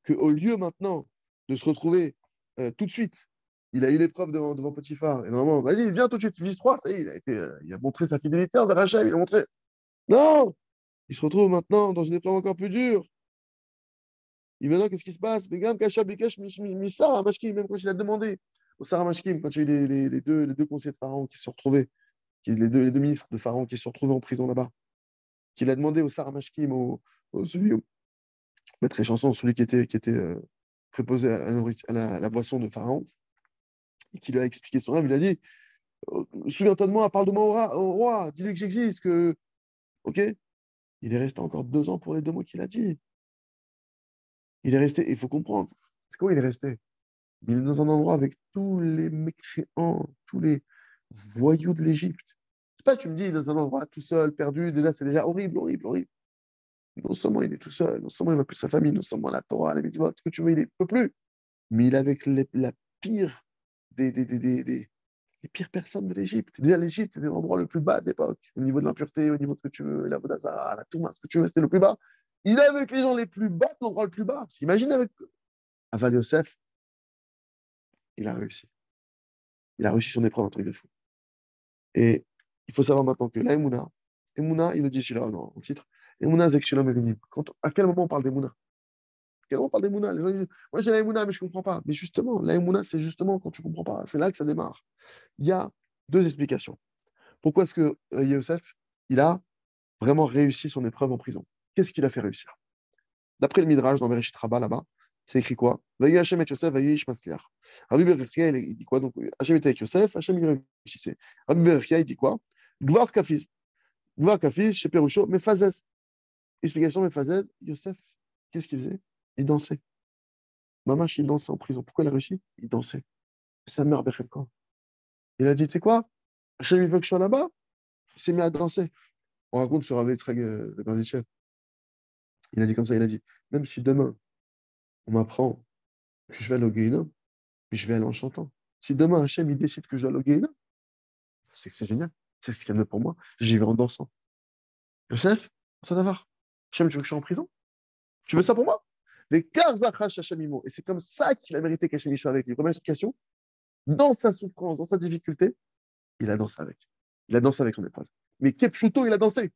qu'au lieu maintenant de se retrouver tout de suite, il a eu l'épreuve devant Potiphar. Et normalement, vas-y, viens tout de suite, vise 3, ça y est, il a montré sa fidélité envers Hachem, il a montré. Non! Il se retrouve maintenant dans une épreuve encore plus dure. Et maintenant, qu'est-ce qui se passe? Mais Gam, Kachab, Bikash, Sarah Mashkim, même quand il a demandé au Sarah Mashkim, quand il y a eu les deux conseillers de Pharaon qui se sont retrouvés, les deux ministres de Pharaon qui se sont retrouvés en prison là-bas, qu'il a demandé au Sarah Mashkim, au maître et chanson, celui qui était préposé à la boisson de Pharaon, et qui lui a expliqué son rêve, il a dit souviens-toi de moi, parle de moi au roi, dis-lui que j'existe, que. Ok? Il est resté encore 2 ans pour les 2 mots qu'il a dit. Il est resté, il faut comprendre. C'est quoi il est resté? Il est dans un endroit avec tous les mécréants, tous les voyous de l'Égypte. C'est pas, tu me dis, dans un endroit tout seul, perdu, déjà, c'est déjà horrible, horrible, horrible. Non seulement il est tout seul, non seulement il va plus sa famille, non seulement la Torah, les mitzvot, ce que tu veux, il ne peut plus. Mais il est avec la pire les pires personnes de l'Égypte. Déjà, l'Égypte, c'était l'endroit le plus bas de l'époque, au niveau de l'impureté, au niveau de ce que tu veux, la Vodazara, la Touma, ce que tu veux, c'était le plus bas. Il est avec les gens les plus bas, l'endroit le plus bas. Imagine avec Avad Yosef, il a réussi. Il a réussi son épreuve, un truc de fou. Et il faut savoir maintenant que la Emouna, il le dit chez dans le titre, Emouna Zek Shalom Evinim. À quel moment on parle d'Emouna? À quel moment on parle d'Emouna? Les gens disent, moi j'ai la Emouna, mais je ne comprends pas. Mais justement, la Emouna, c'est justement quand tu ne comprends pas. C'est là que ça démarre. Il y a deux explications. Pourquoi est-ce que Yosef, il a vraiment réussi son épreuve en prison? Qu'est-ce qu'il a fait réussir? D'après le Midrash, dans Bereshit Rabbah, là-bas, c'est écrit quoi? Vayi Hashem et Yosef, vayi Ish Matzliach. Rabbi Berechia, il dit quoi? Donc, Hashem était avec Yosef, Hashem il réussissait. Rabbi Berechia, il dit quoi? Gvar Kafiz. Gvar Kafiz, chez Perusho, Mephazez. Explication Mephazez, Yosef, qu'est-ce qu'il faisait? Il dansait. Mamash, il dansait en prison. Pourquoi il a réussi? Il dansait. Sa mère, Bechelko. Il a dit, tu sais quoi? Hashem, il veut que je sois là-bas. Il s'est mis à danser. On raconte sur Rabbi Yitzhak de Garditchev. Il a dit comme ça, il a dit, même si demain, on m'apprend que je vais aller au Guéhinnom, mais je vais aller en chantant. Si demain Hachem il décide que je dois aller au Guéhinnom, c'est génial. C'est ce qu'il y a de mieux pour moi. J'y vais en dansant. Joseph, ça d'avoir. Hachem, tu veux que je sois en prison? Tu veux ça pour moi? Des Karzachach Hachem Imo. Et c'est comme ça qu'il a mérité qu'Hachem soit avec lui. Première explication, dans sa souffrance, dans sa difficulté, il a dansé avec. Il a dansé avec son épreuve. Mais Kepchuto, il a dansé.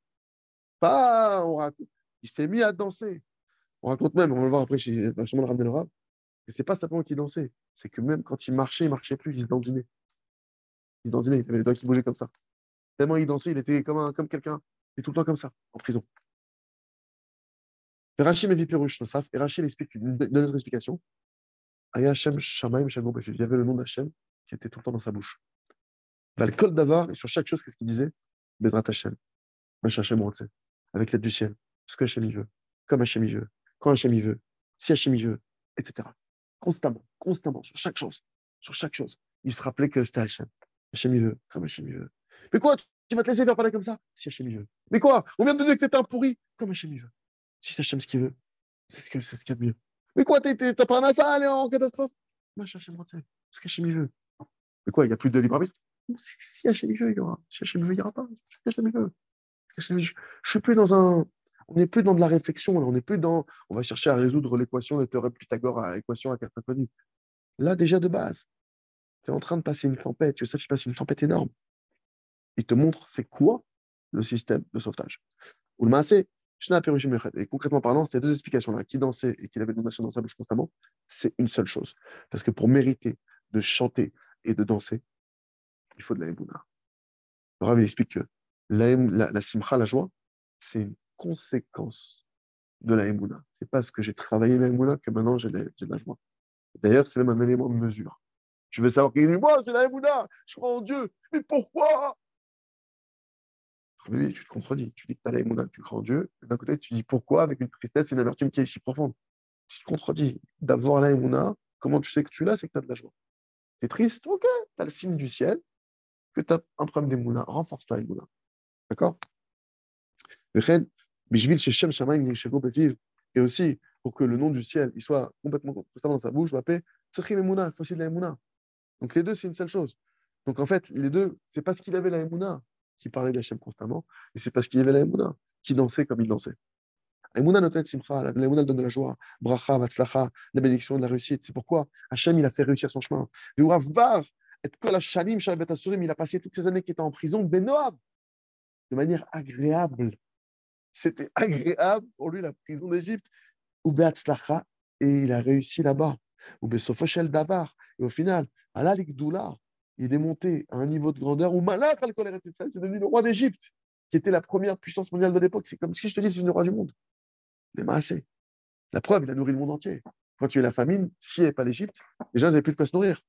Pas, on raconte. Il s'est mis à danser. On raconte même, on va le voir après, chez sûrement le ramener le rave, que c'est pas simplement qu'il dansait, c'est que même quand il marchait plus, il se dandinait. Il se dandinait, il avait les doigts qui bougeaient comme ça. Tellement il dansait, il était comme quelqu'un. Il est tout le temps comme ça, en prison. Et Rachid Mevi Pirouche Nosaf, et Rachid explique une autre explication. Aya Hashem Shamaim Shagom Befiv. Il y avait le nom d'Hachem qui était tout le temps dans sa bouche. Val Kol Davar, et sur chaque chose, qu'est-ce qu'il disait? Bezrat Hashem, Mash Hashem Rotze, avec l'aide du ciel, ce que Hashem il veut, comme Hashem il veut, quand Hashem il veut, si Hashem il veut, etc. Constamment, constamment, sur chaque chose. Il se rappelait que c'était Hashem. Hashem il veut, comme Hashem il veut. Mais quoi, tu vas te laisser faire parler comme ça? Si Hashem il veut. Mais quoi, on vient de te dire que t'étais un pourri, comme Hashem il veut. Si c'est Hashem ce qu'il veut, c'est ce qu'il y a de mieux. Mais quoi, t'as pas un assa à aller en catastrophe? Moi, Hashem Rotze, ce qu'Hachem il veut. Mais quoi, il n'y a plus de libre arbitre? Si Hachem il veut, il y aura. Si Hachem il veut, il n'y aura pas. Si Hachem il veut. Je suis plus dans un. On n'est plus dans de la réflexion, là. On n'est plus dans. On va chercher à résoudre l'équation de théorème Pythagore à l'équation à carte inconnue. Là, déjà de base, tu es en train de passer une tempête. Youssef, il passe une tempête énorme. Il te montre c'est quoi le système de sauvetage. Ou le maasé, et concrètement parlant, ces deux explications-là, qui dansait et qui avait de dans sa bouche constamment, c'est une seule chose. Parce que pour mériter de chanter et de danser, il faut de la émouna. Le Rav il explique que la simcha, la joie, c'est une conséquence de la émouna. C'est parce que j'ai travaillé la émouna que maintenant j'ai de la joie. D'ailleurs, c'est même un élément de mesure. Tu veux savoir, moi j'ai la émouna, je crois en Dieu, mais pourquoi? Oui, tu te contredis. Tu dis que tu as la émouna, tu crois en Dieu, mais d'un côté, tu dis pourquoi avec une tristesse et une amertume qui est si profonde. Tu te contredis. D'avoir la émouna, comment tu sais que tu l'as, c'est que tu as de la joie. Tu es triste, ok, tu as le signe du ciel, que tu as un problème d'émouna. Renforce-toi l'émouna. D'accord? Et aussi, pour que le nom du ciel il soit complètement constamment dans sa bouche, je m'appelle Tsechim Emouna, il faut aussi de la Emouna. Donc les deux, c'est une seule chose. Donc en fait, les deux, c'est parce qu'il avait la Emouna qui parlait d'Hachem constamment, et c'est parce qu'il avait la Emouna qui dansait comme il dansait. Emouna notet simcha, la Emouna donne de la joie, bracha, vatzlacha, la bénédiction de la réussite. C'est pourquoi Hachem, il a fait réussir son chemin. Il a passé toutes ces années qui étaient en prison, Benoab, de manière agréable. C'était agréable pour lui, la prison d'Égypte. Ou Beatzlacha, et il a réussi là-bas. Ou Besofoshel Davar. Et au final, Allah Likdoula, il est monté à un niveau de grandeur où Malak al-Koler c'est devenu le roi d'Égypte, qui était la première puissance mondiale de l'époque. C'est comme si je te dis, c'est le roi du monde. Mais assez. La preuve, il a nourri le monde entier. Quand tu as eu la famine, s'il n'y avait pas l'Égypte, les gens n'avaient plus de quoi se nourrir.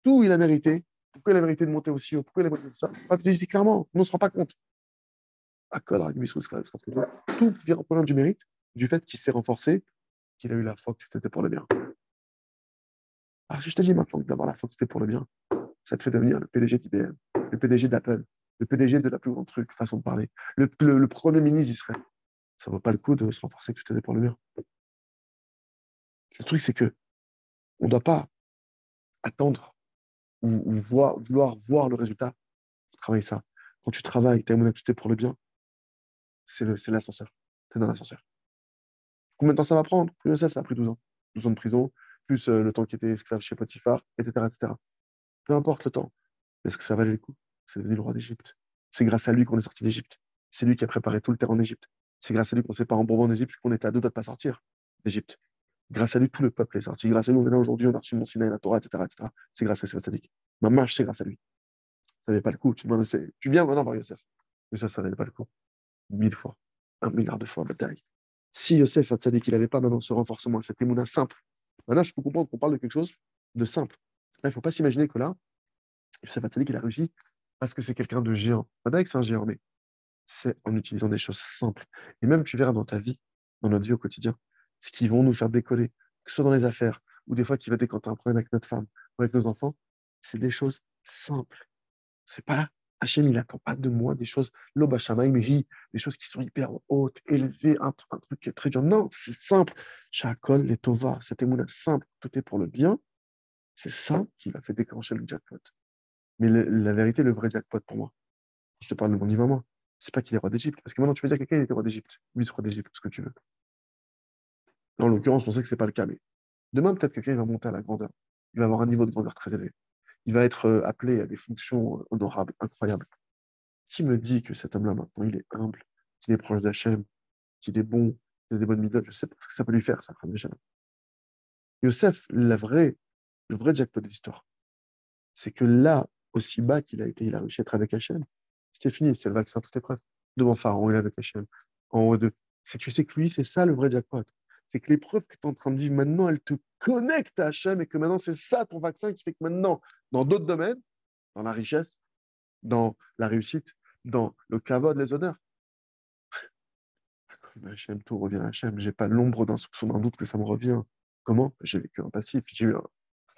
Tout, il a mérité. Pourquoi il a mérité de monter aussi haut? Pourquoi il a mérité de ça? Je dis clairement, on ne se rend pas compte. Tout vient en du mérite, du fait qu'il s'est renforcé, qu'il a eu la foi que c'était pour le bien. Ah, je te dis maintenant que d'avoir la foi que c'était pour le bien, ça te fait devenir le PDG d'IBM, le PDG d'Apple, le PDG de la plus grande truc, façon de parler, le premier ministre d'Israël. Ça ne vaut pas le coup de se renforcer tout à pour le mur. Le truc, c'est que on ne doit pas attendre ou vouloir voir le résultat pour travailler ça. Quand tu travailles, tu as une activité pour le bien, c'est l'ascenseur. Tu es dans l'ascenseur. Combien de temps ça va prendre? Pour Yosef, ça a pris 12 ans. 12 ans de prison, plus le temps qu'il était esclave chez Potiphar, etc., etc. Peu importe le temps. Est-ce que ça valait le coup? C'est devenu le roi d'Égypte. C'est grâce à lui qu'on est sorti d'Égypte. C'est lui qui a préparé tout le terrain en Égypte. C'est grâce à lui qu'on s'est pas embourbé en Égypte, qu'on était à deux doigts de pas sortir d'Égypte. Grâce à lui, tout le peuple est sorti. Grâce à lui, on est là aujourd'hui, on a reçu mon Sinaï, la Torah, etc., etc. C'est grâce à Yosef Sadiq. Ma marche, c'est grâce à lui. Ça n'avait pas le coup. Tu viens maintenant voir Yosef. Mais ça n'avait pas le coup. 1000 fois. 1 milliard de fois, bataille. Si Yosef Sadiq, il n'avait pas maintenant ce renforcement, cette émouna simple, maintenant, il faut comprendre qu'on parle de quelque chose de simple. Là, il ne faut pas s'imaginer que là, Yosef Sadiq, il a réussi parce que c'est quelqu'un de géant. Bataille, c'est un géant, mais c'est en utilisant des choses simples. Et même, tu verras dans ta vie, dans notre vie au quotidien, ce qui vont nous faire décoller, que ce soit dans les affaires, ou des fois qui va décanter un problème avec notre femme, ou avec nos enfants, c'est des choses simples. C'est pas Hachem, il attend pas de moi des choses, l'Oba Shamaim, des choses qui sont hyper hautes, élevées, un truc qui est très dur. Non, c'est simple. Shakol, les Tova, cette émouna simple, tout est pour le bien. C'est ça qui va fait déclencher le jackpot. Mais la vérité, le vrai jackpot pour moi, je te parle de mon niveau, moi, c'est pas qu'il est roi d'Égypte. Parce que maintenant, tu peux dire que quelqu'un il était roi d'Égypte, vice-roi d'Égypte, ce que tu veux. En l'occurrence, on sait que c'est pas le cas, mais demain, peut-être quelqu'un il va monter à la grandeur. Il va avoir un niveau de grandeur très élevé. Il va être appelé à des fonctions honorables, incroyables. Qui me dit que cet homme-là, maintenant, il est humble, qu'il est proche d'Hachem, qu'il est bon, qu'il a des bonnes midotes? Je sais pas ce que ça peut lui faire, ça, frère Hachem. Yosef, le vrai jackpot de l'histoire, c'est que là, aussi bas qu'il a été, il a réussi à être avec Hachem. C'était fini, c'est le vaccin, toute épreuve. Devant Pharaon, il est avec Hachem. En haut de. C'est que tu sais que lui, c'est ça le vrai jackpot. C'est que l'épreuve que tu es en train de vivre maintenant, elle te connecte à Hachem et que maintenant, c'est ça ton vaccin qui fait que maintenant, dans d'autres domaines, dans la richesse, dans la réussite, dans le kavod, les honneurs, Hachem, tout revient à Hachem. J'ai pas l'ombre d'un soupçon, d'un doute que ça me revient. Comment? J'ai vécu un passif, j'ai eu un.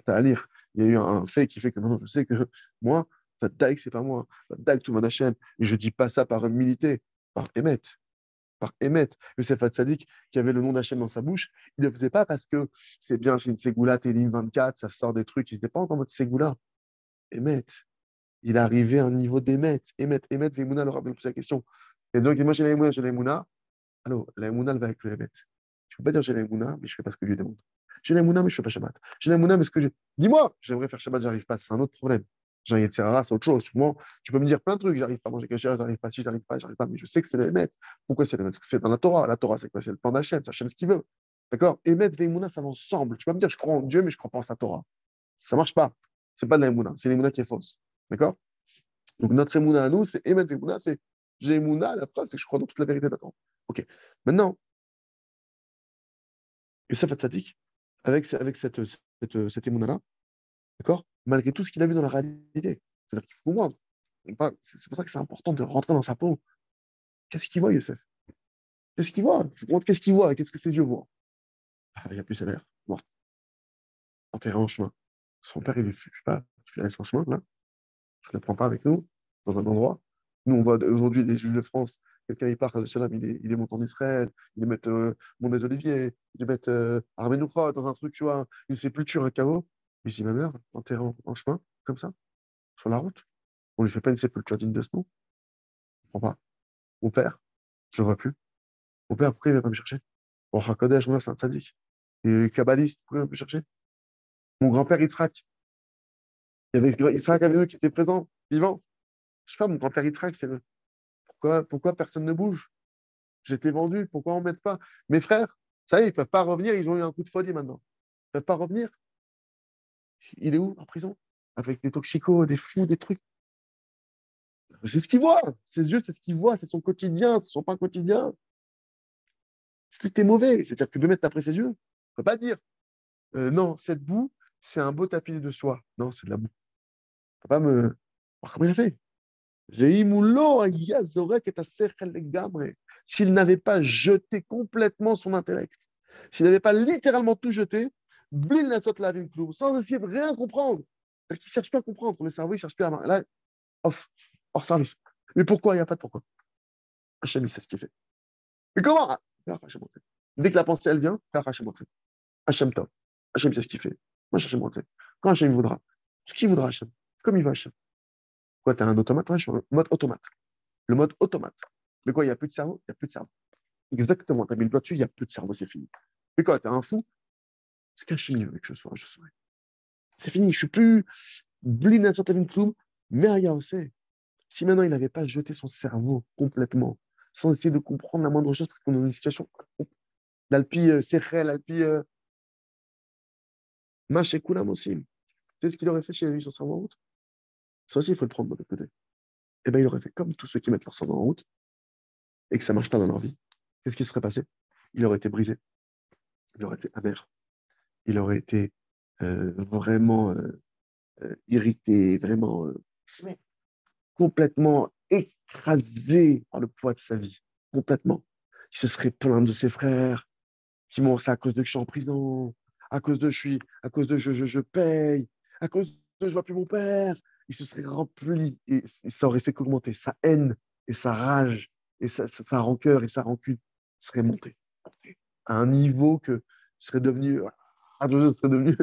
T'as à lire. Il y a eu un fait qui fait que maintenant je sais que moi, Daik, c'est pas moi. Daik, tout le monde Hachem. Et je dis pas ça par humilité, par émet. Par émet. Youssef Hatzadik, qui avait le nom d'Hachem dans sa bouche, il ne le faisait pas parce que c'est bien, c'est une Ségoula, Télim 24, ça sort des trucs. Il n'était pas en mode Ségoula. Émet. Il est arrivé à un niveau d'émet. Émet, Vemouna leur a bien posé la question. Il y a des gens qui disent, moi j'ai la Emouna. Alors, la Emouna, elle va avec le Hémet. Tu peux pas dire j'ai la Emouna, mais je fais pas ce que Dieu demande. J'ai la Emouna, mais je fais pas Shabbat. J'ai la Emouna, mais ce que je. Dis-moi, j'aimerais faire Shabbat, j'arrive pas, c'est un autre problème. J'ai un Yetzirara, c'est autre chose. Souvent, tu peux me dire plein de trucs, j'arrive pas à manger caché, j'arrive pas, si j'arrive pas, mais je sais que c'est le Hémet. Pourquoi c'est le Hémet? Parce que c'est dans la Torah. La Torah, c'est quoi? C'est le plan d'Hachem, c'est Hachem ce qu'il veut. D'accord? Hémet et Emouna, ça va ensemble. Tu peux me dire, je crois en Dieu, mais je crois pas en sa Torah. Ça marche pas. C'est pas de la Emouna, c'est l'Emouna qui est fausse. D'accord? Donc, notre Emouna à nous, c'est Hémet et Emouna, c'est j'ai Emouna, la preuve, c'est que je crois dans toute la vérité de la Torah. Ok. Maintenant, Youssef Hatzadik, avec cette émouna-là, d'accord? Malgré tout ce qu'il a vu dans la réalité. C'est-à-dire qu'il faut comprendre. C'est pour ça que c'est important de rentrer dans sa peau. Qu'est-ce qu'il voit, Youssef? Qu'est-ce qu'il voit? Il faut comprendre qu'est-ce qu'il voit et qu'est-ce que ses yeux voient. Ah, il n'y a plus sa mère, morte, enterrée en chemin. Son père, il est, je sais pas, il laisse en chemin, là. Je ne le prends pas avec nous, dans un endroit. Nous, on voit aujourd'hui les juges de France. Quelqu'un, il part, Shalom, il est monté en Israël, il met Mont des Oliviers, il met Arménoufra dans un truc, tu vois, il ne sait plus tuer un chaos. Mais si ma mère, enterrée en chemin, comme ça, sur la route, on lui fait pas une sépulture digne de ce nom. Je comprends pas. Mon père, je ne vois plus. Mon père, pourquoi il ne vient pas me chercher? Bon, Hakodesh, moi, c'est un sadique. Et kabbaliste, pourquoi il vient me chercher? Mon grand-père Yitzhak, il y avait Yitzhak avec eux qui était présent, vivant. Je sais pas, mon grand-père Yitzhak, pourquoi personne ne bouge? J'étais vendu, pourquoi on ne m'aide pas? Mes frères, ça y est, ils ne peuvent pas revenir, ils ont eu un coup de folie maintenant. Ils ne peuvent pas revenir. Il est où, en prison? Avec des toxicos, des fous, des trucs. C'est ce qu'il voit. Ses yeux, c'est ce qu'il voit. C'est son quotidien. C'est son pain quotidien. Tout est mauvais. C'est-à-dire que de mettre après ses yeux, on ne peut pas dire non, cette boue, c'est un beau tapis de soie. Non, c'est de la boue. On ne peut pas me. Alors, comment il a fait? S'il n'avait pas jeté complètement son intellect, s'il n'avait pas littéralement tout jeté, sans essayer de rien comprendre, C'est-à-dire qu'il ne cherche plus à comprendre. Le cerveau, il ne cherche plus à. Là, off, hors service. Mais pourquoi? Il n'y a pas de pourquoi. Hachem, il sait ce qu'il fait. Mais comment? Dès que la pensée, elle vient, Hachem top. Hachem sait ce qu'il fait. Moi, Hachem, quand Hachem voudra, ce qu'il voudra, Hachem. Comme il va, Hachem. Quoi, tu as un automate? Ouais, je suis en mode automate. Le mode automate. Mais quoi, il n'y a plus de cerveau? Il n'y a plus de cerveau. Exactement. Tu as mis le doigt dessus, il n'y a plus de cerveau, c'est fini. Mais quoi, tu es un fou? C'est qu'Hachem veut que je sois, je serai. C'est fini. Je suis plus blin certain cloum, mais rien aussi. Si maintenant il n'avait pas jeté son cerveau complètement, sans essayer de comprendre la moindre chose, parce qu'on est dans une situation, l'alpi Sechel, l'alpi Machekoulam aussi. Tu sais ce qu'il aurait fait s'il avait mis son cerveau en route? Ça aussi, il faut le prendre de l'autre côté. Eh bien, il aurait fait comme tous ceux qui mettent leur cerveau en route et que ça ne marche pas dans leur vie. Qu'est-ce qui serait passé? Il aurait été brisé, il aurait été amer, il aurait été vraiment irrité, vraiment complètement écrasé par le poids de sa vie. Complètement. Il se serait plaint de ses frères, qui m'ont, c'est à cause de que je suis en prison, à cause de je paye, à cause de je vois plus mon père. Il se serait rempli et ça aurait fait qu'augmenter sa haine et sa rage et sa rancœur et sa rancune serait montée à un niveau que serait devenu, serait devenu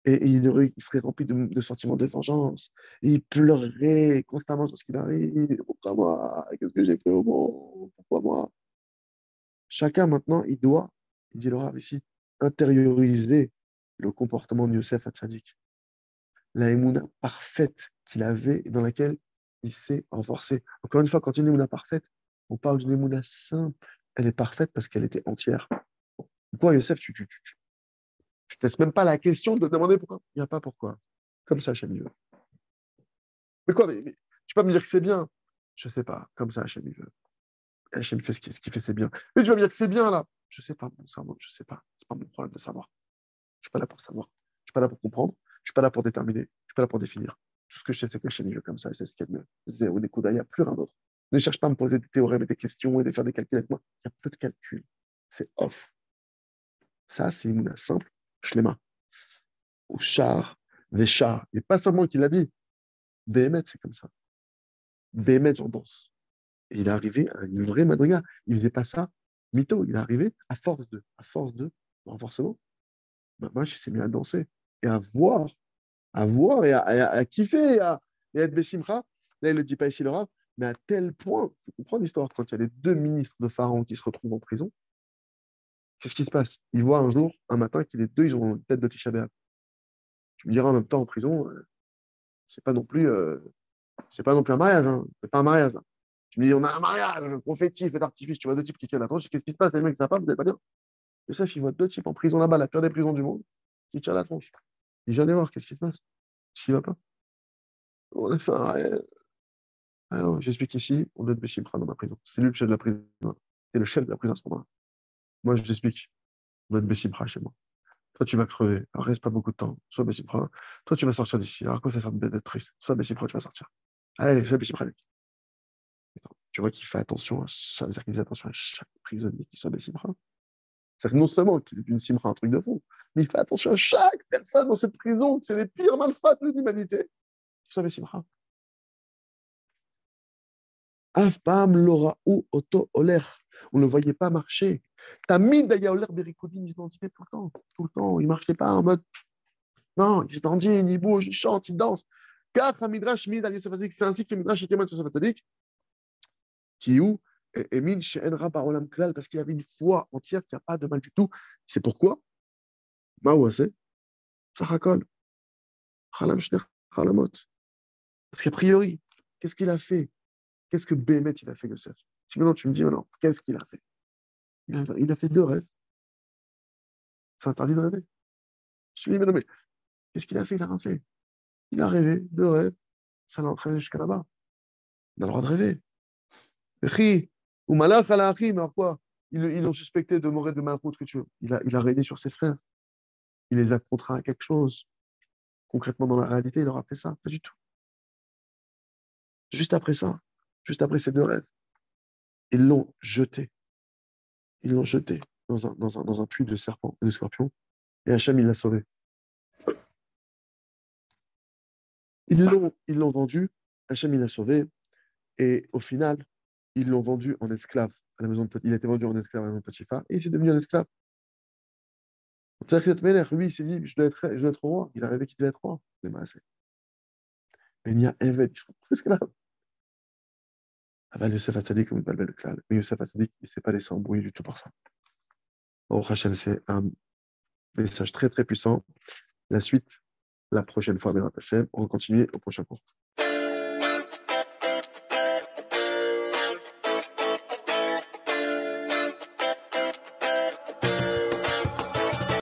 et il serait rempli de sentiments de vengeance. Et il pleurerait constamment sur ce qu'il arrive. Pourquoi moi? Qu'est-ce que j'ai fait au monde? Pourquoi moi? Chacun maintenant, il dit le Rav ici, intérioriser le comportement de Youssef Hatzadik. La émouna parfaite qu'il avait et dans laquelle il s'est renforcé. Encore une fois, quand une émouna parfaite, on parle d'une émouna simple. Elle est parfaite parce qu'elle était entière. Pourquoi, Youssef, tu te laisses même pas la question de te demander pourquoi? Il n'y a pas pourquoi. Comme ça, Hachem il veut. Mais quoi, mais tu peux pas me dire que c'est bien? Je sais pas. Comme ça, Hachem il veut. Hachem fait ce qu'il fait, c'est bien. Mais tu vas me dire que c'est bien, là. Je sais pas, mon cerveau, je sais pas. C'est pas mon problème de savoir. Je suis pas là pour savoir. Je suis pas là pour comprendre. Je suis pas là pour déterminer. Je suis pas là pour définir. Tout ce que je sais, c'est que Hachem il veut comme ça et c'est ce qu'il y a de mieux. Zéro des coups, il n'y a plus rien d'autre. Ne cherche pas à me poser des théorèmes et des questions et de faire des calculs avec moi. Il y a peu de calculs. C'est off. Ça, c'est une simple shlema. Ou char, des chars. Et pas seulement qu'il l'a dit. Béhémet, c'est comme ça. Béhémet, j'en danse. Et il est arrivé à une vraie madriga. Il faisait pas ça mytho. Il est arrivé à force de renforcement. Bah, moi, je s'est mis à danser et à voir à kiffer et à être Bessimcha. Là, il ne le dit pas ici, le Rav, mais à tel point, il faut comprendre l'histoire, quand il y a les deux ministres de Pharaon qui se retrouvent en prison, qu'est-ce qui se passe? Ils voient un jour, un matin, que les deux, ils ont une tête de Tisha B'Av. Tu me diras en même temps, en prison, c'est pas non plus, c'est pas non plus un mariage, hein. C'est pas un mariage, là. Tu me dis, on a un mariage, confetti, feu d'artifice, tu vois deux types qui tiennent la tronche, qu'est-ce qui se passe? Les mecs, ça va, vous n'allez pas bien. Youssef, il voit deux types en prison là-bas, la pire des prisons du monde, qui tirent la tronche. Il vient les voir, qu'est-ce qui se passe? S'il va pas. On a fait un mariage. Alors, j'explique ici, on donne Beshimcha dans ma prison. C'est lui le chef de la prison. C'est le chef de la prison à ce moment-là. Moi, je t'explique. On donne Beshimcha chez moi. Toi, tu vas crever. Alors, reste pas beaucoup de temps. Soit Beshimcha. Toi, tu vas sortir d'ici. Alors, quoi, ça sert d'être triste? Soit Beshimcha, tu vas sortir. Allez, fais Beshimcha. Tu vois qu'il fait attention à ça veut dire qu'il fait attention à chaque prisonnier qui soit Beshimcha. C'est-à-dire que non seulement qu'il est une simcha, un truc de fou, mais il fait attention à chaque personne dans cette prison, que c'est les pires malfrats de l'humanité, qui soit Beshimcha. Afpam Laura ou Otto Oler. On ne le voyait pas marcher. Tamid Daya Oler Berikodim, il se dandinait tout le temps. Tout le temps. Il ne marchait pas en mode. Non, il se dandine, il bouge, il chante, il danse. Car Midrash Mid al Yosef Hatzadik, c'est ainsi que le Midrash était Yosef Hatzadik, qui est où Emin She'en Rabba Olam Klal, parce qu'il avait une foi entière qu'il n'y a pas de mal du tout. C'est pourquoi Maouase, Sachakol, Chalam Shner Chalamot. Parce qu'a priori, qu'est-ce qu'il a fait? Qu'est-ce que Bémet il a fait, Yosef? Si maintenant tu me dis, alors, qu'est-ce qu'il a fait? Il a fait deux rêves. C'est interdit de rêver. Je me dis, mais non, mais qu'est-ce qu'il a fait? Il a rien fait. Il a rêvé, deux rêves. Ça l'a entraîné jusqu'à là-bas. On a le droit de rêver. Ri, ou malach ala achim, alors quoi? Ils l'ont suspecté de mourir de malchut que tu veux. Il a régné sur ses frères. Il les a contraints à quelque chose. Concrètement, dans la réalité, il leur a fait ça. Pas du tout. Juste après ça, juste après ces deux rêves, ils l'ont jeté. Ils l'ont jeté dans un puits de serpents et de scorpions. Et Hachem, il l'a sauvé. Ils l'ont vendu, Hachem il l'a sauvé, et au final, ils l'ont vendu en esclave à la maison de Potiphar. Il a été vendu en esclave à la maison de Potiphar, et il s'est devenu un esclave. Lui, il s'est dit, je dois être roi. Il a rêvé qu'il devait être roi. Mais il y a Eved, ils sont esclaves. Aval Yosef Hatzadik, comme le Klal. Mais Yosef Hatzadik, il ne s'est pas laissé embrouiller du tout par ça. Oh, Hachem, c'est un message très très puissant. La suite, la prochaine fois, Bérat Hachem, on va continuer au prochain cours.